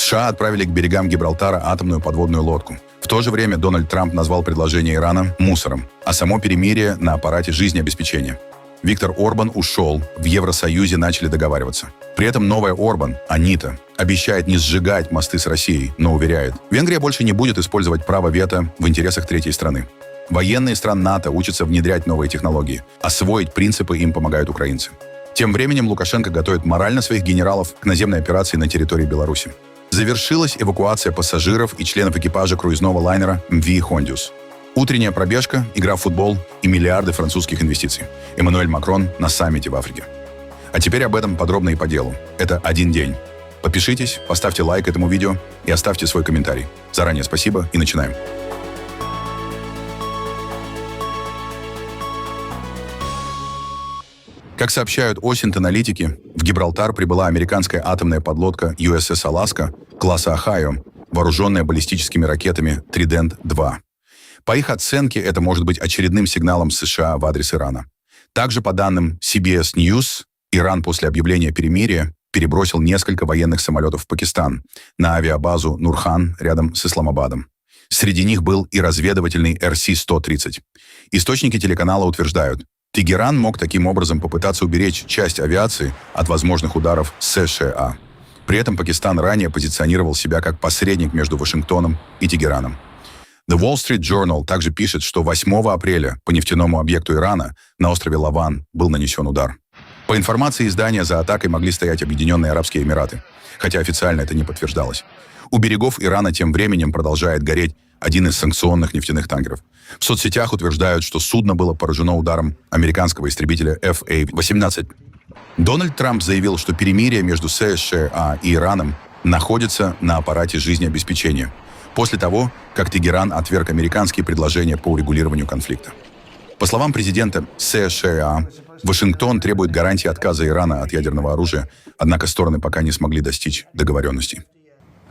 США отправили к берегам Гибралтара атомную подводную лодку. В то же время Дональд Трамп назвал предложение Ирана мусором, а само перемирие на аппарате жизнеобеспечения. Виктор Орбан ушел, в Евросоюзе начали договариваться. При этом новая Орбан, Анита, обещает не сжигать мосты с Россией, но уверяет, Венгрия больше не будет использовать право вето в интересах третьей страны. Военные стран НАТО учатся внедрять новые технологии. Освоить принципы им помогают украинцы. Тем временем Лукашенко готовит морально своих генералов к наземной операции на территории Беларуси. Завершилась эвакуация пассажиров и членов экипажа круизного лайнера МВ «Хондиус». Утренняя пробежка, игра в футбол и миллиарды французских инвестиций. Эммануэль Макрон на саммите в Африке. А теперь об этом подробно и по делу. Это один день. Подпишитесь, поставьте лайк этому видео и оставьте свой комментарий. Заранее спасибо и начинаем. Как сообщают Осинт-аналитики, в Гибралтар прибыла американская атомная подлодка USS Alaska класса Ohio, вооруженная баллистическими ракетами Trident-2. По их оценке, это может быть очередным сигналом США в адрес Ирана. Также, по данным CBS News, Иран после объявления перемирия перебросил несколько военных самолетов в Пакистан на авиабазу Нурхан рядом с Исламабадом. Среди них был и разведывательный RC-130. Источники телеканала утверждают, Тегеран мог таким образом попытаться уберечь часть авиации от возможных ударов США. При этом Пакистан ранее позиционировал себя как посредник между Вашингтоном и Тегераном. The Wall Street Journal также пишет, что 8 апреля по нефтяному объекту Ирана на острове Лаван был нанесен удар. По информации издания, за атакой могли стоять Объединенные Арабские Эмираты, хотя официально это не подтверждалось. У берегов Ирана тем временем продолжает гореть один из санкционных нефтяных танкеров. В соцсетях утверждают, что судно было поражено ударом американского истребителя FA-18. Дональд Трамп заявил, что перемирие между США и Ираном находится на аппарате жизнеобеспечения, после того, как Тегеран отверг американские предложения по урегулированию конфликта. По словам президента США, Вашингтон требует гарантии отказа Ирана от ядерного оружия, однако стороны пока не смогли достичь договоренности.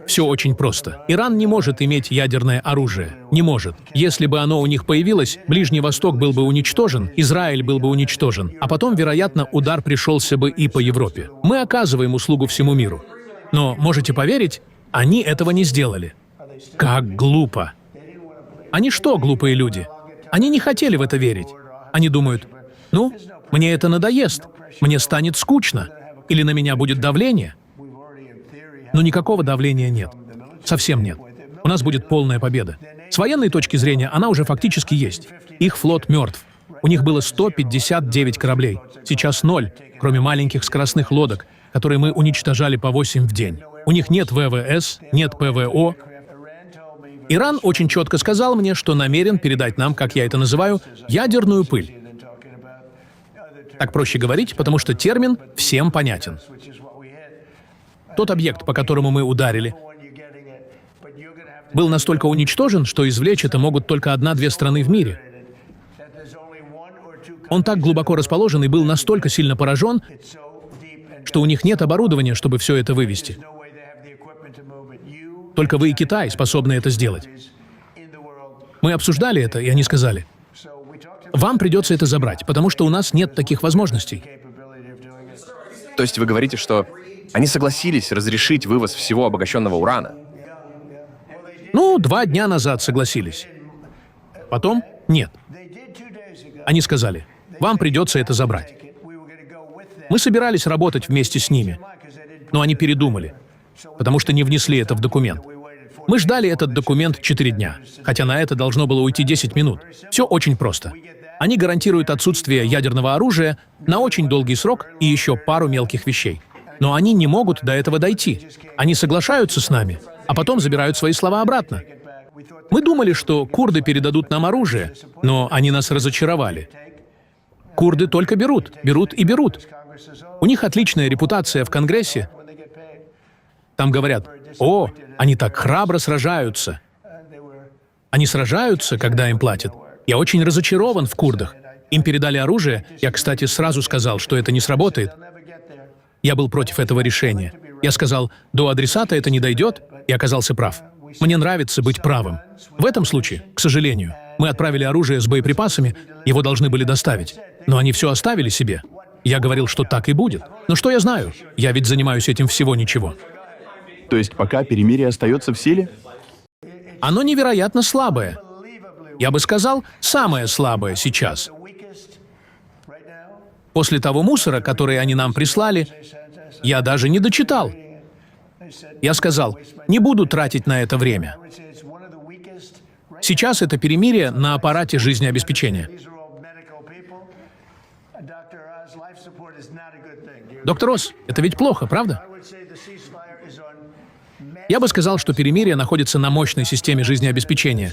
Все очень просто. Иран не может иметь ядерное оружие. Не может. Если бы оно у них появилось, Ближний Восток был бы уничтожен, Израиль был бы уничтожен, а потом, вероятно, удар пришелся бы и по Европе. Мы оказываем услугу всему миру. Но, можете поверить, они этого не сделали. Как глупо. Они что, глупые люди? Они не хотели в это верить. Они думают, ну, мне это надоест, мне станет скучно, или на меня будет давление. Но никакого давления нет. Совсем нет. У нас будет полная победа. С военной точки зрения она уже фактически есть. Их флот мертв. У них было 159 кораблей. Сейчас 0, кроме маленьких скоростных лодок, которые мы уничтожали по 8 в день. У них нет ВВС, нет ПВО. Иран очень четко сказал мне, что намерен передать нам, как я это называю, ядерную пыль. Так проще говорить, потому что термин всем понятен. Тот объект, по которому мы ударили, был настолько уничтожен, что извлечь это могут только 1-2 страны в мире. Он так глубоко расположен и был настолько сильно поражен, что у них нет оборудования, чтобы все это вывести. Только вы и Китай способны это сделать. Мы обсуждали это, и они сказали, вам придется это забрать, потому что у нас нет таких возможностей. То есть вы говорите, что они согласились разрешить вывоз всего обогащенного урана? Ну, 2 дня назад согласились. Потом нет. Они сказали, вам придется это забрать. Мы собирались работать вместе с ними, но они передумали, потому что не внесли это в документ. Мы ждали этот документ 4 дня, хотя на это должно было уйти 10 минут. Все очень просто. Они гарантируют отсутствие ядерного оружия на очень долгий срок и еще пару мелких вещей. Но они не могут до этого дойти. Они соглашаются с нами, а потом забирают свои слова обратно. Мы думали, что курды передадут нам оружие, но они нас разочаровали. Курды только берут, берут и берут. У них отличная репутация в Конгрессе. Там говорят, о, они так храбро сражаются. Они сражаются, когда им платят. Я очень разочарован в курдах. Им передали оружие, я, кстати, сразу сказал, что это не сработает. Я был против этого решения. Я сказал, до адресата это не дойдет, и оказался прав. Мне нравится быть правым. В этом случае, к сожалению, мы отправили оружие с боеприпасами, его должны были доставить. Но они все оставили себе. Я говорил, что так и будет. Но что я знаю? Я ведь занимаюсь этим всего ничего. То есть пока перемирие остается в силе? Оно невероятно слабое. Я бы сказал, самое слабое сейчас. После того мусора, который они нам прислали, я даже не дочитал. Я сказал, не буду тратить на это время. Сейчас это перемирие на аппарате жизнеобеспечения. Доктор Оз, это ведь плохо, правда? Я бы сказал, что перемирие находится на мощной системе жизнеобеспечения.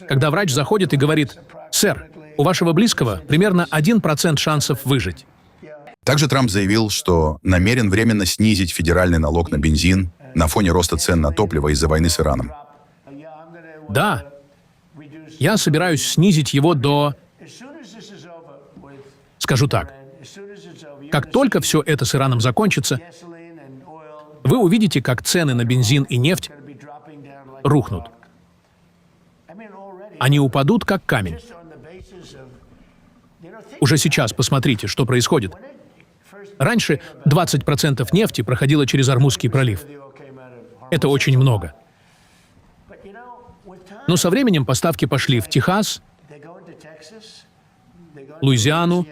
Когда врач заходит и говорит, «Сэр, у вашего близкого примерно 1% шансов выжить». Также Трамп заявил, что намерен временно снизить федеральный налог на бензин на фоне роста цен на топливо из-за войны с Ираном. Да, я собираюсь снизить его до... Скажу так, как только все это с Ираном закончится, вы увидите, как цены на бензин и нефть рухнут. Они упадут, как камень. Уже сейчас посмотрите, что происходит. Раньше 20% нефти проходило через Ормузский пролив. Это очень много. Но со временем поставки пошли в Техас, Луизиану,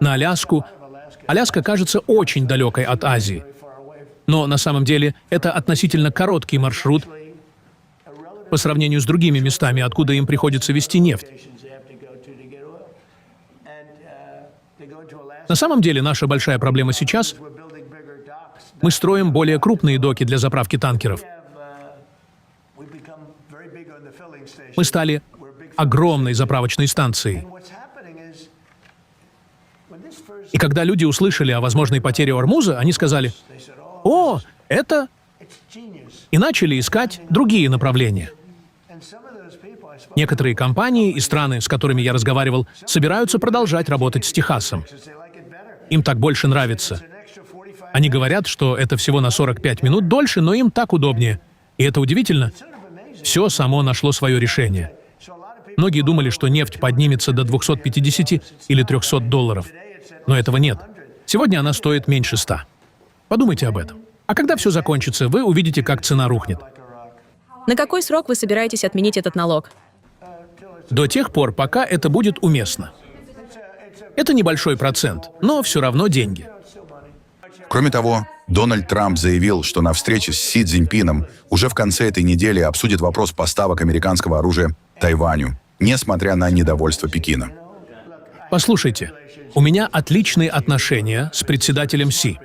на Аляску. Аляска кажется очень далекой от Азии. Но на самом деле это относительно короткий маршрут по сравнению с другими местами, откуда им приходится везти нефть. На самом деле наша большая проблема сейчас — мы строим более крупные доки для заправки танкеров. Мы стали огромной заправочной станцией. И когда люди услышали о возможной потере Ормуза, они сказали, «О, это...» и начали искать другие направления. Некоторые компании и страны, с которыми я разговаривал, собираются продолжать работать с Техасом. Им так больше нравится. Они говорят, что это всего на 45 минут дольше, но им так удобнее. И это удивительно. Все само нашло свое решение. Многие думали, что нефть поднимется до 250 или 300 долларов. Но этого нет. Сегодня она стоит меньше 100. Подумайте об этом. А когда все закончится, вы увидите, как цена рухнет. На какой срок вы собираетесь отменить этот налог? До тех пор, пока это будет уместно. Это небольшой процент, но все равно деньги. Кроме того, Дональд Трамп заявил, что на встрече с Си Цзиньпином уже в конце этой недели обсудит вопрос поставок американского оружия Тайваню, несмотря на недовольство Пекина. Послушайте, у меня отличные отношения с председателем Си.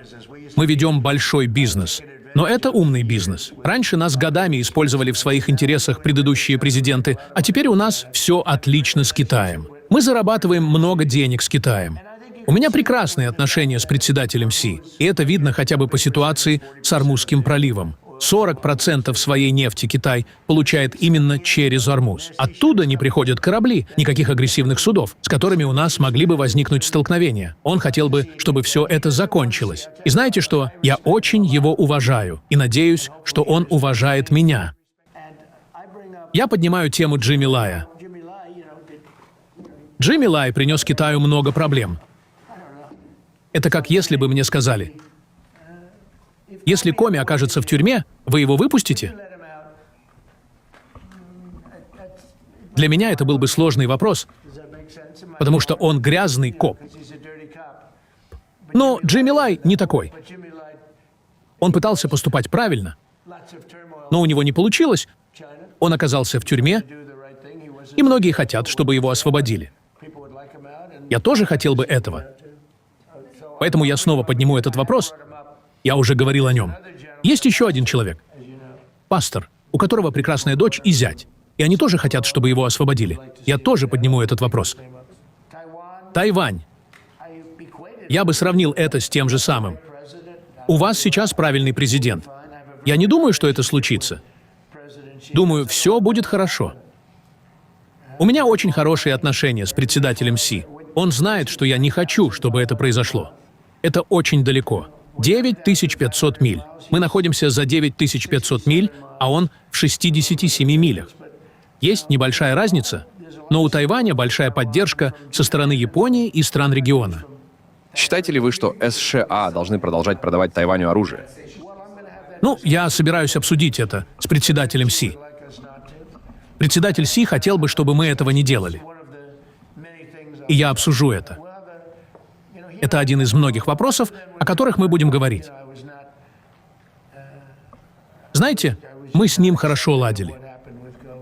Мы ведем большой бизнес. Но это умный бизнес. Раньше нас годами использовали в своих интересах предыдущие президенты, а теперь у нас все отлично с Китаем. Мы зарабатываем много денег с Китаем. У меня прекрасные отношения с председателем Си, и это видно хотя бы по ситуации с Ормузским проливом. 40% своей нефти Китай получает именно через Ормуз. Оттуда не приходят корабли, никаких агрессивных судов, с которыми у нас могли бы возникнуть столкновения. Он хотел бы, чтобы все это закончилось. И знаете что? Я очень его уважаю и надеюсь, что он уважает меня. Я поднимаю тему Джимми Лая. Джимми Лай принес Китаю много проблем. Это как если бы мне сказали: если Коми окажется в тюрьме, вы его выпустите? Для меня это был бы сложный вопрос, потому что он грязный коп. Но Джимми Лай не такой. Он пытался поступать правильно, но у него не получилось. Он оказался в тюрьме, и многие хотят, чтобы его освободили. Я тоже хотел бы этого. Поэтому я снова подниму этот вопрос. Я уже говорил о нем. Есть еще один человек. Пастор, у которого прекрасная дочь и зять. И они тоже хотят, чтобы его освободили. Я тоже подниму этот вопрос. Тайвань. Я бы сравнил это с тем же самым. У вас сейчас правильный президент. Я не думаю, что это случится. Думаю, все будет хорошо. У меня очень хорошие отношения с председателем Си. Он знает, что я не хочу, чтобы это произошло. Это очень далеко. 9500 миль. Мы находимся за 9500 миль, а он в 67 милях. Есть небольшая разница, но у Тайваня большая поддержка со стороны Японии и стран региона. Считаете ли вы, что США должны продолжать продавать Тайваню оружие? Ну, я собираюсь обсудить это с председателем Си. Председатель Си хотел бы, чтобы мы этого не делали. И я обсужу это. Это один из многих вопросов, о которых мы будем говорить. Знаете, мы с ним хорошо ладили.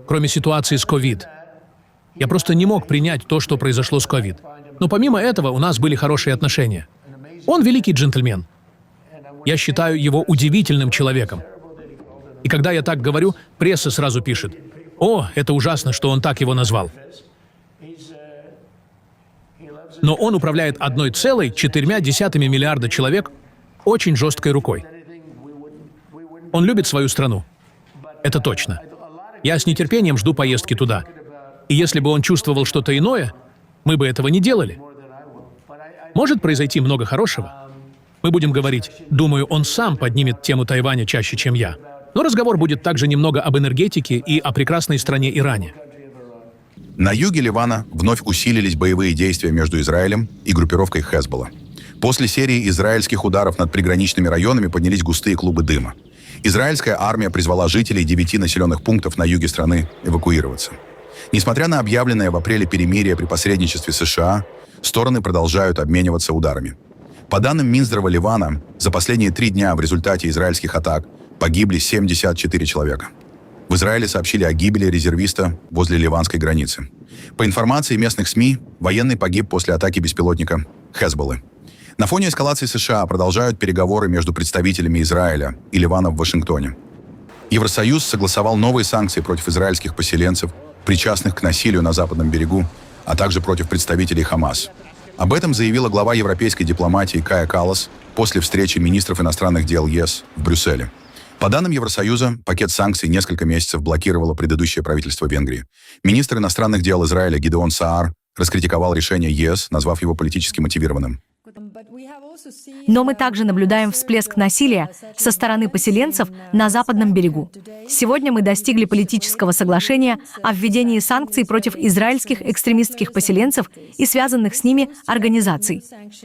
Кроме ситуации с ковид. Я просто не мог принять то, что произошло с ковид. Но помимо этого у нас были хорошие отношения. Он великий джентльмен. Я считаю его удивительным человеком. И когда я так говорю, пресса сразу пишет: «О, это ужасно, что он так его назвал». Но он управляет 1,4 миллиарда человек очень жесткой рукой. Он любит свою страну. Это точно. Я с нетерпением жду поездки туда. И если бы он чувствовал что-то иное, мы бы этого не делали. Может произойти много хорошего. Мы будем говорить, думаю, он сам поднимет тему Тайваня чаще, чем я. Но разговор будет также немного об энергетике и о прекрасной стране Иране. На юге Ливана вновь усилились боевые действия между Израилем и группировкой Хезболла. После серии израильских ударов над приграничными районами поднялись густые клубы дыма. Израильская армия призвала жителей 9 населенных пунктов на юге страны эвакуироваться. Несмотря на объявленное в апреле перемирие при посредничестве США, стороны продолжают обмениваться ударами. По данным Минздрава Ливана, за последние 3 дня в результате израильских атак погибли 74 человека. В Израиле сообщили о гибели резервиста возле ливанской границы. По информации местных СМИ, военный погиб после атаки беспилотника Хезболлы. На фоне эскалации США продолжают переговоры между представителями Израиля и Ливана в Вашингтоне. Евросоюз согласовал новые санкции против израильских поселенцев, причастных к насилию на Западном берегу, а также против представителей Хамас. Об этом заявила глава европейской дипломатии Кая Каллас после встречи министров иностранных дел ЕС в Брюсселе. По данным Евросоюза, пакет санкций несколько месяцев блокировало предыдущее правительство Венгрии. Министр иностранных дел Израиля Гидеон Саар раскритиковал решение ЕС, назвав его политически мотивированным. Но мы также наблюдаем всплеск насилия со стороны поселенцев на Западном берегу. Сегодня мы достигли политического соглашения о введении санкций против израильских экстремистских поселенцев и связанных с ними организаций.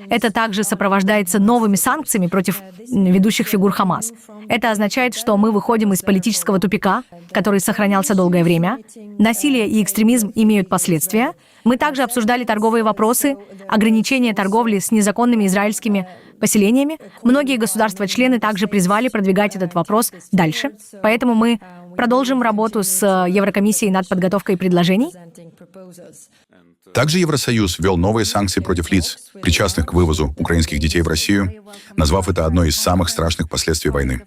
Это также сопровождается новыми санкциями против ведущих фигур Хамас. Это означает, что мы выходим из политического тупика, который сохранялся долгое время. Насилие и экстремизм имеют последствия. Мы также обсуждали торговые вопросы, ограничение торговли с незаконными израильскими поселениями. Многие государства-члены также призвали продвигать этот вопрос дальше. Поэтому мы продолжим работу с Еврокомиссией над подготовкой предложений. Также Евросоюз ввел новые санкции против лиц, причастных к вывозу украинских детей в Россию, назвав это одной из самых страшных последствий войны.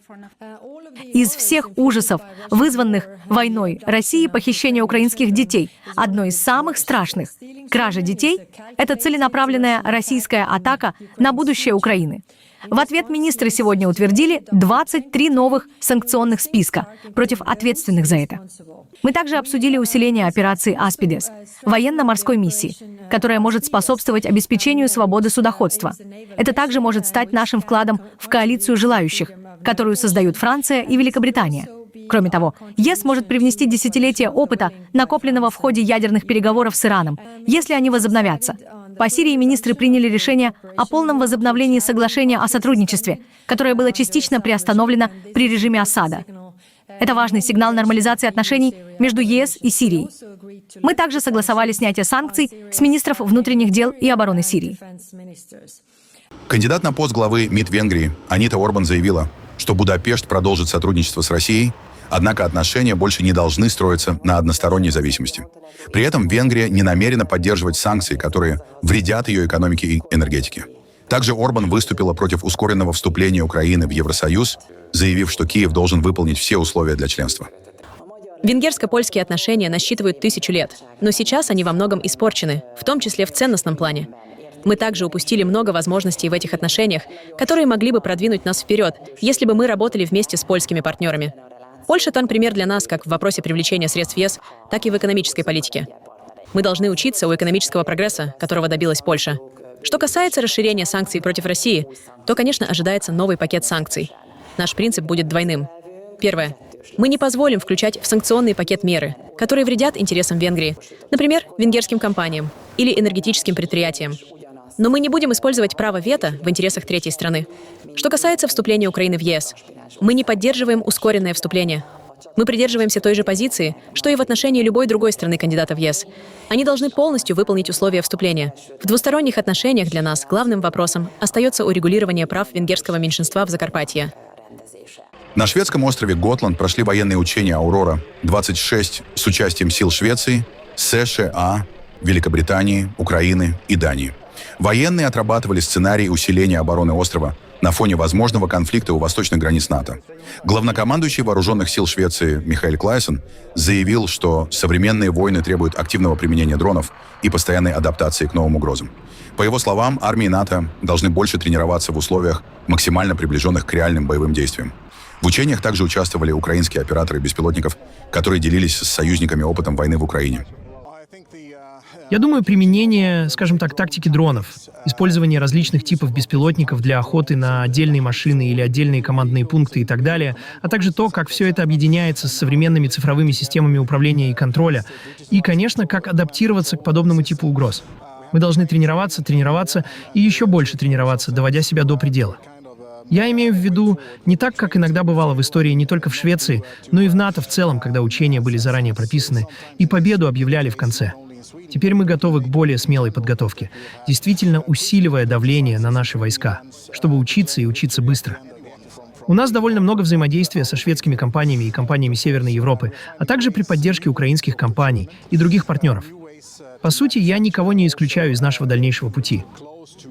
Из всех ужасов, вызванных войной России, похищение украинских детей – одно из самых страшных. Кража детей – это целенаправленная российская атака на будущее Украины. В ответ министры сегодня утвердили 23 новых санкционных списка против ответственных за это. Мы также обсудили усиление операции «Аспидес» — военно-морской миссии, которая может способствовать обеспечению свободы судоходства. Это также может стать нашим вкладом в коалицию желающих, которую создают Франция и Великобритания. Кроме того, ЕС может привнести десятилетия опыта, накопленного в ходе ядерных переговоров с Ираном, если они возобновятся. По Сирии министры приняли решение о полном возобновлении соглашения о сотрудничестве, которое было частично приостановлено при режиме Асада. Это важный сигнал нормализации отношений между ЕС и Сирией. Мы также согласовали снятие санкций с министров внутренних дел и обороны Сирии. Кандидат на пост главы МИД Венгрии Анита Орбан заявила, что Будапешт продолжит сотрудничество с Россией, однако отношения больше не должны строиться на односторонней зависимости. При этом Венгрия не намерена поддерживать санкции, которые вредят ее экономике и энергетике. Также Орбан выступила против ускоренного вступления Украины в Евросоюз, заявив, что Киев должен выполнить все условия для членства. Венгерско-польские отношения насчитывают 1000 лет, но сейчас они во многом испорчены, в том числе в ценностном плане. Мы также упустили много возможностей в этих отношениях, которые могли бы продвинуть нас вперед, если бы мы работали вместе с польскими партнерами. Польша — тот пример для нас как в вопросе привлечения средств ЕС, так и в экономической политике. Мы должны учиться у экономического прогресса, которого добилась Польша. Что касается расширения санкций против России, то, конечно, ожидается новый пакет санкций. Наш принцип будет двойным. Первое. Мы не позволим включать в санкционный пакет меры, которые вредят интересам Венгрии, например, венгерским компаниям или энергетическим предприятиям. Но мы не будем использовать право вето в интересах третьей страны. Что касается вступления Украины в ЕС, мы не поддерживаем ускоренное вступление. Мы придерживаемся той же позиции, что и в отношении любой другой страны-кандидата в ЕС. Они должны полностью выполнить условия вступления. В двусторонних отношениях для нас главным вопросом остается урегулирование прав венгерского меньшинства в Закарпатье. На шведском острове Готланд прошли военные учения «Аурора-26» с участием сил Швеции, США, Великобритании, Украины и Дании. Военные отрабатывали сценарий усиления обороны острова на фоне возможного конфликта у восточных границ НАТО. Главнокомандующий вооруженных сил Швеции Михаэль Клайсен заявил, что современные войны требуют активного применения дронов и постоянной адаптации к новым угрозам. По его словам, армии НАТО должны больше тренироваться в условиях, максимально приближенных к реальным боевым действиям. В учениях также участвовали украинские операторы беспилотников, которые делились с союзниками опытом войны в Украине. Я думаю, применение, скажем так, тактики дронов, использование различных типов беспилотников для охоты на отдельные машины или отдельные командные пункты и так далее, а также то, как все это объединяется с современными цифровыми системами управления и контроля, и, конечно, как адаптироваться к подобному типу угроз. Мы должны тренироваться и еще больше тренироваться, доводя себя до предела. Я имею в виду не так, как иногда бывало в истории не только в Швеции, но и в НАТО в целом, когда учения были заранее прописаны и победу объявляли в конце. Теперь мы готовы к более смелой подготовке, действительно усиливая давление на наши войска, чтобы учиться и учиться быстро. У нас довольно много взаимодействия со шведскими компаниями и компаниями Северной Европы, а также при поддержке украинских компаний и других партнеров. По сути, я никого не исключаю из нашего дальнейшего пути.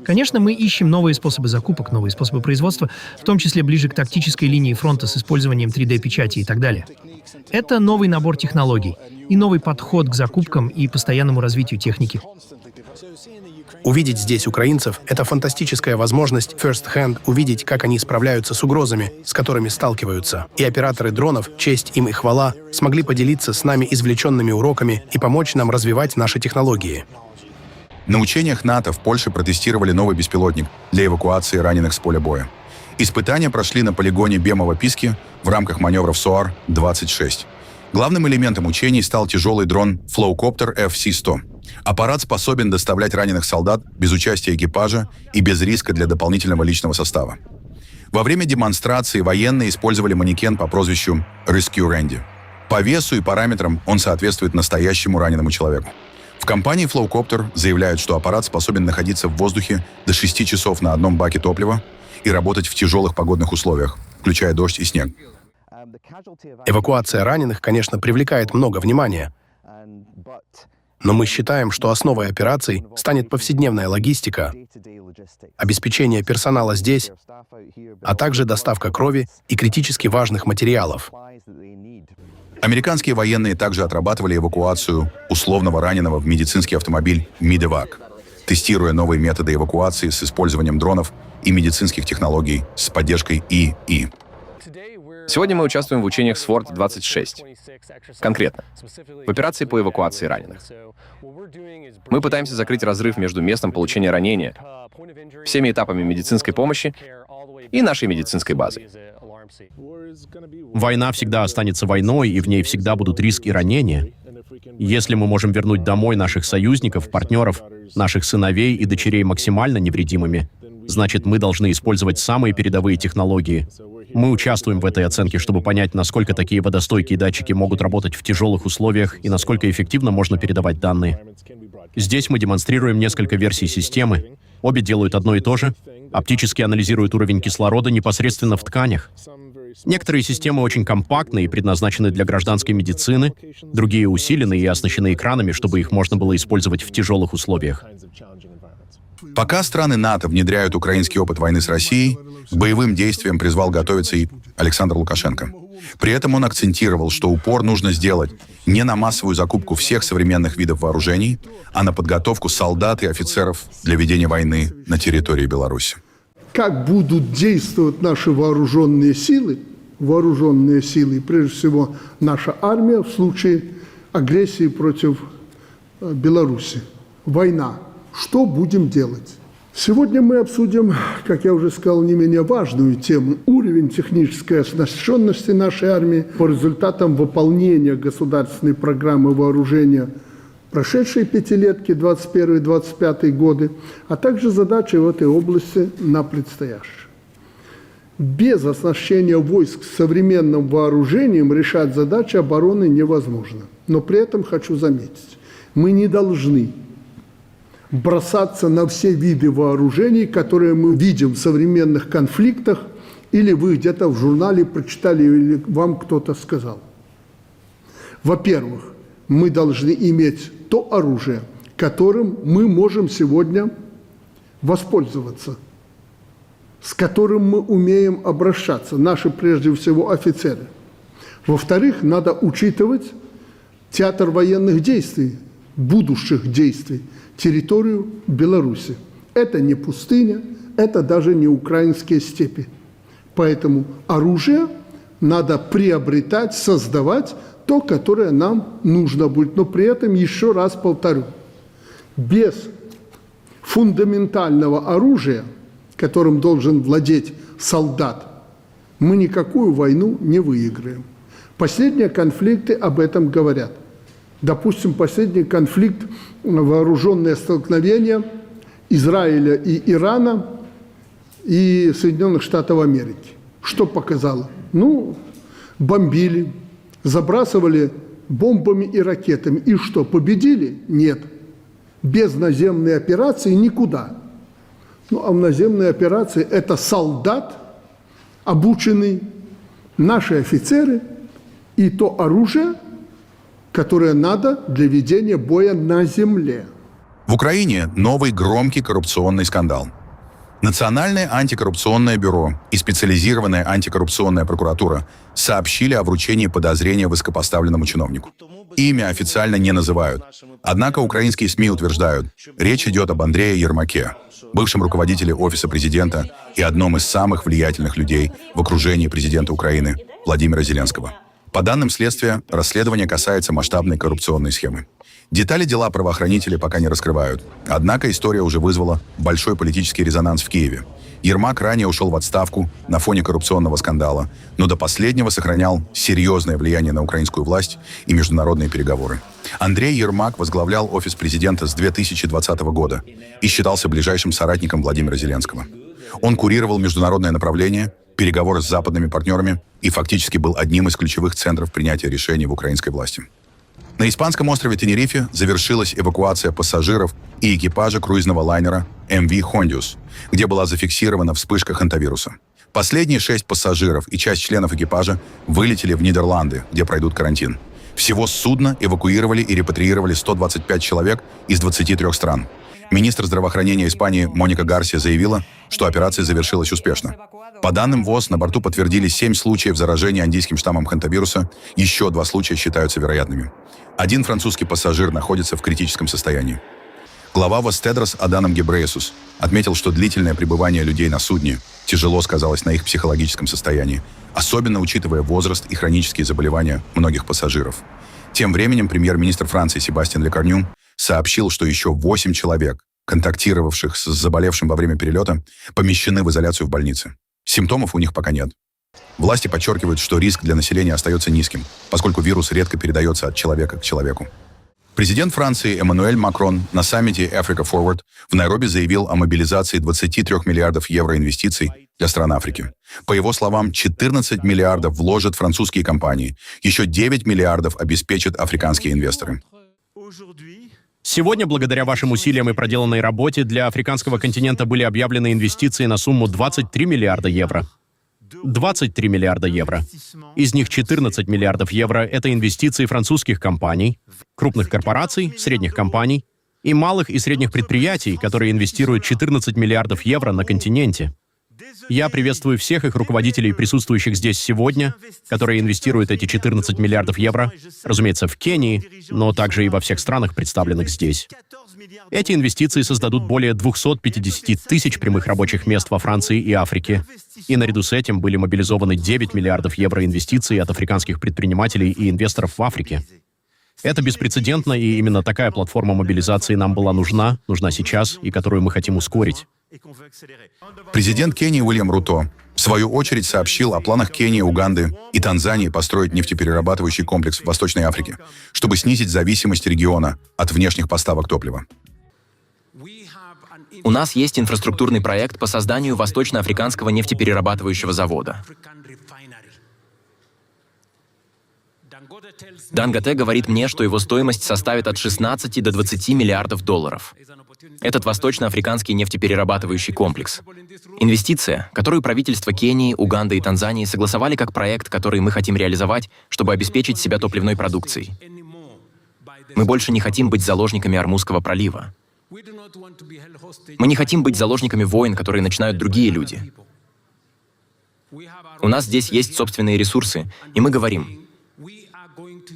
Конечно, мы ищем новые способы закупок, новые способы производства, в том числе ближе к тактической линии фронта с использованием 3D-печати и так далее. Это новый набор технологий и новый подход к закупкам и постоянному развитию техники. Увидеть здесь украинцев — это фантастическая возможность first-hand увидеть, как они справляются с угрозами, с которыми сталкиваются. И операторы дронов, честь им и хвала, смогли поделиться с нами извлеченными уроками и помочь нам развивать наши технологии. На учениях НАТО в Польше протестировали новый беспилотник для эвакуации раненых с поля боя. Испытания прошли на полигоне Бемово-Писки в рамках маневров СОАР-26. Главным элементом учений стал тяжелый дрон Flowcopter FC-100. Аппарат способен доставлять раненых солдат без участия экипажа и без риска для дополнительного личного состава. Во время демонстрации военные использовали манекен по прозвищу Rescue Randy. По весу и параметрам он соответствует настоящему раненому человеку. В компании Flowcopter заявляют, что аппарат способен находиться в воздухе до 6 часов на одном баке топлива и работать в тяжелых погодных условиях, включая дождь и снег. Эвакуация раненых, конечно, привлекает много внимания. Но мы считаем, что основой операций станет повседневная логистика, обеспечение персонала здесь, а также доставка крови и критически важных материалов. Американские военные также отрабатывали эвакуацию условного раненого в медицинский автомобиль Мидевак, тестируя новые методы эвакуации с использованием дронов и медицинских технологий с поддержкой ИИ. Сегодня мы участвуем в учениях SWORD-26. Конкретно, в операции по эвакуации раненых. Мы пытаемся закрыть разрыв между местом получения ранения, всеми этапами медицинской помощи и нашей медицинской базой. Война всегда останется войной, и в ней всегда будут риски и ранения. Если мы можем вернуть домой наших союзников, партнеров, наших сыновей и дочерей максимально невредимыми, значит, мы должны использовать самые передовые технологии. Мы участвуем в этой оценке, чтобы понять, насколько такие водостойкие датчики могут работать в тяжелых условиях и насколько эффективно можно передавать данные. Здесь мы демонстрируем несколько версий системы. Обе делают одно и то же. Оптически анализируют уровень кислорода непосредственно в тканях. Некоторые системы очень компактны и предназначены для гражданской медицины, другие усилены и оснащены экранами, чтобы их можно было использовать в тяжелых условиях. Пока страны НАТО внедряют украинский опыт войны с Россией, к боевым действиям призвал готовиться и Александр Лукашенко. При этом он акцентировал, что упор нужно сделать не на массовую закупку всех современных видов вооружений, а на подготовку солдат и офицеров для ведения войны на территории Беларуси. Как будут действовать наши вооруженные силы, прежде всего наша армия в случае агрессии против Беларуси. Война. Что будем делать? Сегодня мы обсудим, как я уже сказал, не менее важную тему – уровень технической оснащенности нашей армии по результатам выполнения государственной программы вооружения прошедшие пятилетки 21-25 годы, а также задачи в этой области на предстоящие. Без оснащения войск современным вооружением решать задачи обороны невозможно. Но при этом хочу заметить, мы не должны бросаться на все виды вооружений, которые мы видим в современных конфликтах, или вы где-то в журнале прочитали, или вам кто-то сказал. Во-первых, мы должны иметь то оружие, которым мы можем сегодня воспользоваться, с которым мы умеем обращаться, наши, прежде всего, офицеры. Во-вторых, надо учитывать театр военных действий, будущих действий, территорию Беларуси. Это не пустыня, это даже не украинские степи. Поэтому оружие надо приобретать, создавать то, которое нам нужно будет. Но при этом, еще раз повторю, без фундаментального оружия, которым должен владеть солдат, мы никакую войну не выиграем. Последние конфликты об этом говорят. Допустим, последний конфликт, вооруженное столкновение Израиля и Ирана и Соединенных Штатов Америки. Что показало? Ну, бомбили, забрасывали бомбами и ракетами. И что, победили? Нет. Без наземной операции никуда. Ну, а в наземной операции это солдат, обученный, наши офицеры и то оружие, которое надо для ведения боя на земле. В Украине новый громкий коррупционный скандал. Национальное антикоррупционное бюро и специализированная антикоррупционная прокуратура сообщили о вручении подозрения высокопоставленному чиновнику. Имя официально не называют. Однако украинские СМИ утверждают, речь идет об Андрее Ермаке, бывшем руководителе Офиса президента и одном из самых влиятельных людей в окружении президента Украины Владимира Зеленского. По данным следствия, расследование касается масштабной коррупционной схемы. Детали дела правоохранители пока не раскрывают. Однако история уже вызвала большой политический резонанс в Киеве. Ермак ранее ушел в отставку на фоне коррупционного скандала, но до последнего сохранял серьезное влияние на украинскую власть и международные переговоры. Андрей Ермак возглавлял Офис президента с 2020 года и считался ближайшим соратником Владимира Зеленского. Он курировал международное направление, переговоры с западными партнерами и фактически был одним из ключевых центров принятия решений в украинской власти. На испанском острове Тенерифе завершилась эвакуация пассажиров и экипажа круизного лайнера MV Hondius, где была зафиксирована вспышка хантавируса. Последние 6 пассажиров и часть членов экипажа вылетели в Нидерланды, где пройдут карантин. Всего с судна эвакуировали и репатриировали 125 человек из 23 стран. Министр здравоохранения Испании Моника Гарсия заявила, что операция завершилась успешно. По данным ВОЗ, на борту подтвердили 7 случаев заражения андийским штаммом хантавируса, еще 2 случая считаются вероятными. 1 французский пассажир находится в критическом состоянии. Глава ВОЗ Тедрос Аданом Гебрейесус отметил, что длительное пребывание людей на судне тяжело сказалось на их психологическом состоянии, особенно учитывая возраст и хронические заболевания многих пассажиров. Тем временем премьер-министр Франции Себастьян Лекорню сообщил, что еще 8 человек, контактировавших с заболевшим во время перелета, помещены в изоляцию в больнице. Симптомов у них пока нет. Власти подчеркивают, что риск для населения остается низким, поскольку вирус редко передается от человека к человеку. Президент Франции Эммануэль Макрон на саммите Africa Forward в Найроби заявил о мобилизации 23 миллиардов евро инвестиций для стран Африки. По его словам, 14 миллиардов вложат французские компании, еще 9 миллиардов обеспечат африканские инвесторы. Сегодня, благодаря вашим усилиям и проделанной работе, для африканского континента были объявлены инвестиции на сумму 23 миллиарда евро. 23 миллиарда евро. Из них 14 миллиардов евро — это инвестиции французских компаний, крупных корпораций, средних компаний и малых и средних предприятий, которые инвестируют 14 миллиардов евро на континенте. Я приветствую всех их руководителей, присутствующих здесь сегодня, которые инвестируют эти 14 миллиардов евро, разумеется, в Кении, но также и во всех странах, представленных здесь. Эти инвестиции создадут более 250 тысяч прямых рабочих мест во Франции и Африке. И наряду с этим были мобилизованы 9 миллиардов евро инвестиций от африканских предпринимателей и инвесторов в Африке. Это беспрецедентно, и именно такая платформа мобилизации нам была нужна сейчас, и которую мы хотим ускорить. Президент Кении Уильям Руто, в свою очередь, сообщил о планах Кении, Уганды и Танзании построить нефтеперерабатывающий комплекс в Восточной Африке, чтобы снизить зависимость региона от внешних поставок топлива. У нас есть инфраструктурный проект по созданию Восточноафриканского нефтеперерабатывающего завода. Данготе говорит мне, что его стоимость составит от 16 до 20 миллиардов долларов. Этот восточноафриканский нефтеперерабатывающий комплекс. Инвестиция, которую правительства Кении, Уганды и Танзании согласовали как проект, который мы хотим реализовать, чтобы обеспечить себя топливной продукцией. Мы больше не хотим быть заложниками Ормузского пролива. Мы не хотим быть заложниками войн, которые начинают другие люди. У нас здесь есть собственные ресурсы, и мы говорим,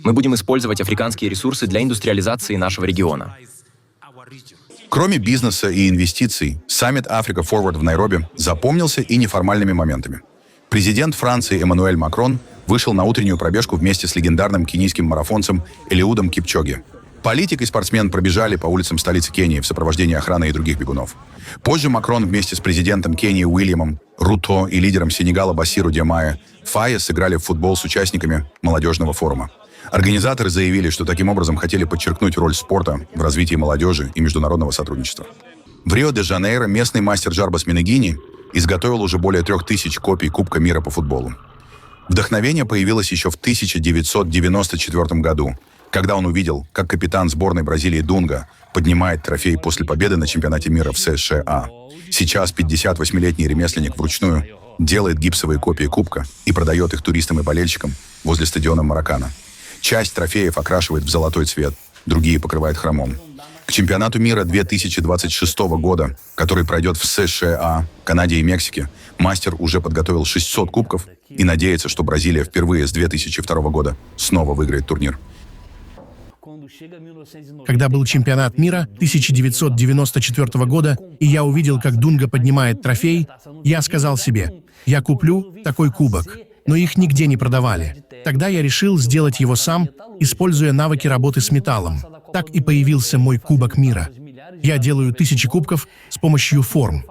мы будем использовать африканские ресурсы для индустриализации нашего региона. Кроме бизнеса и инвестиций, саммит Africa Forward в Найроби запомнился и неформальными моментами. Президент Франции Эммануэль Макрон вышел на утреннюю пробежку вместе с легендарным кенийским марафонцем Элиудом Кипчоги. Политик и спортсмен пробежали по улицам столицы Кении в сопровождении охраны и других бегунов. Позже Макрон вместе с президентом Кении Уильямом Руто и лидером Сенегала Басиру Диомае Фае сыграли в футбол с участниками молодежного форума. Организаторы заявили, что таким образом хотели подчеркнуть роль спорта в развитии молодежи и международного сотрудничества. В Рио-де-Жанейро местный мастер Джарбас Минегини изготовил уже более 3000 копий Кубка мира по футболу. Вдохновение появилось еще в 1994 году, когда он увидел, как капитан сборной Бразилии Дунга поднимает трофей после победы на чемпионате мира в США. Сейчас 58-летний ремесленник вручную делает гипсовые копии кубка и продает их туристам и болельщикам возле стадиона Маракана. Часть трофеев окрашивает в золотой цвет, другие покрывает хромом. К чемпионату мира 2026 года, который пройдет в США, Канаде и Мексике, мастер уже подготовил 600 кубков и надеется, что Бразилия впервые с 2002 года снова выиграет турнир. Когда был чемпионат мира 1994 года, и я увидел, как Дунга поднимает трофей, я сказал себе, я куплю такой кубок, но их нигде не продавали. Тогда я решил сделать его сам, используя навыки работы с металлом. Так и появился мой Кубок мира. Я делаю 1000 кубков с помощью форм.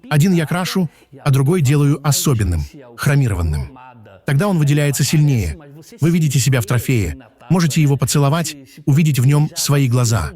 Один я крашу, а другой делаю особенным, хромированным. Тогда он выделяется сильнее. Вы видите себя в трофее, можете его поцеловать, увидеть в нем свои глаза.